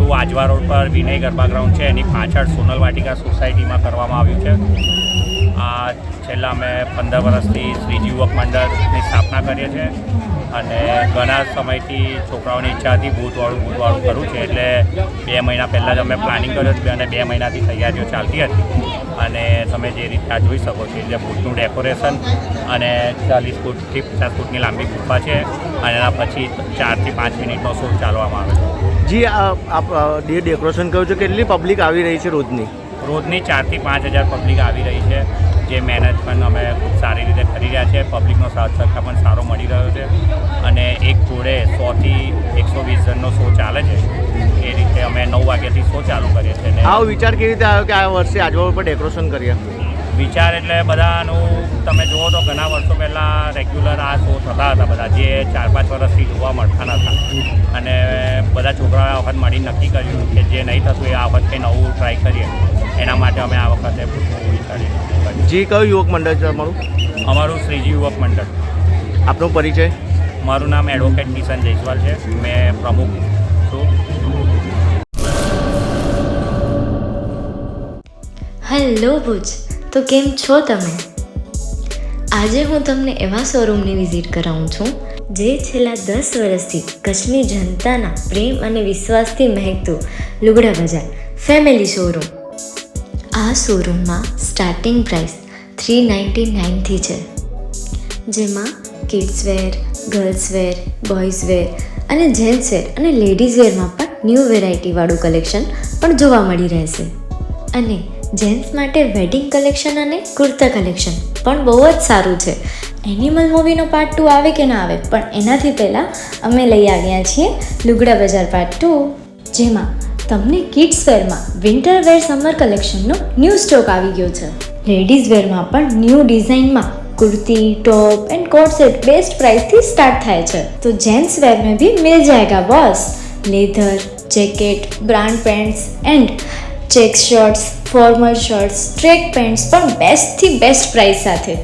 વસ્તુ આજવા રોડ પર વિનય ગરબા ગ્રાઉન્ડ છે એની પાછળ સોનલ વાટિકા સોસાયટીમાં કરવામાં આવ્યું છે. આ છેલ્લા અમે 15 વર્ષથી શ્રીજી યુવક મંડળની સ્થાપના કરીએ છીએ અને ઘણા સમયથી છોકરાઓની ઈચ્છા હતી બૂથવાળું કરવું છે, એટલે 2 મહિના પહેલાં જ અમે પ્લાનિંગ કર્યું હતું અને 2 મહિનાથી તૈયારીઓ ચાલતી હતી. અને તમે જે રીતે આ જોઈ શકો છો એટલે બૂથનું ડેકોરેશન અને 40 ફૂટથી 50 ફૂટની લાંબી ગુફા છે અને એના પછી 4 થી 5 મિનિટનો શો ચાલવામાં આવે છે. જી, આપ ડેકોરેશન કહ્યું છે, કેટલી પબ્લિક આવી રહી છે રોજની? રોજની 4 થી 5 હજાર પબ્લિક આવી રહી છે, જે મેનેજમેન્ટ અમે ખૂબ સારી રીતે કરી રહ્યા છે. પબ્લિકનો સાથ સહકાર પણ સારો મળી રહ્યો છે અને એક જોડે 100 થી 120 જણનો શો ચાલે છે. એ રીતે અમે 9 વાગ્યાથી શો ચાલુ કરીએ છીએ. આવો વિચાર કેવી રીતે આવ્યો કે આ વર્ષે આજવા રોડ પર ડેકોરેશન કરીએ? વિચાર એટલે બધાનું તમે જુઓ તો ઘણા વર્ષો પહેલાં રેગ્યુલર આ શો થતા હતા બધા, જે 4-5 વર્ષથી જોવા મળતા નહોતા અને બધા છોકરાઓએ આ વખત મળી નક્કી કર્યું કે જે નહીં થતું એ આ વખત કંઈ નવું ટ્રાય કરીએ. એના માટે અમે આ વખતે વિચારીએ. જી, કયું યુવક મંડળ છે અમારું? અમારું શ્રીજી યુવક મંડળ. આપનો પરિચય? મારું નામ એડવોકેટ કિશન જયસ્વાલ છે, મેં પ્રમુખ છું. હેલો ભુજ, તો કેમ છો તમે? આજે હું તમને એવા શોરૂમની વિઝિટ કરાવું છું જે છેલ્લા 10 વર્ષથી કચ્છની જનતાના પ્રેમ અને વિશ્વાસથી મહેકતું લુગડા બજાર ફેમિલી શોરૂમ. આ શોરૂમમાં સ્ટાર્ટિંગ પ્રાઇસ 399થી છે, જેમાં kids wear, girls wear, boys wear અને જેન્ટ્સ વેર અને લેડીઝ વેરમાં પણ ન્યૂ વેરાયટીવાળું કલેક્શન પણ જોવા મળી રહેશે. અને જેન્ટ્સ માટે વેડિંગ કલેક્શન અને કુર્તા કલેક્શન પણ બહુ જ સારું છે. એનિમલ મૂવીનો પાર્ટ 2 આવે કે ના આવે, પણ એનાથી પહેલાં અમે લઈ આવ્યા છીએ લુગડા બજાર પાર્ટ 2, જેમાં તમને કિડ્સ વેરમાં વિન્ટર વેર સમર કલેક્શનનો ન્યૂ સ્ટોક આવી ગયો છે. લેડીઝ વેરમાં પણ ન્યૂ ડિઝાઇનમાં kurti, top and coat set best price थी स्टार्ट થાય છે. तो जेंट्स वेयर में भी मिल जाएगा boss. Leather, jacket, brand pants and check shirts, formal shirts, track pants પણ બેસ્ટથી બેસ્ટ પ્રાઇસ સાથે.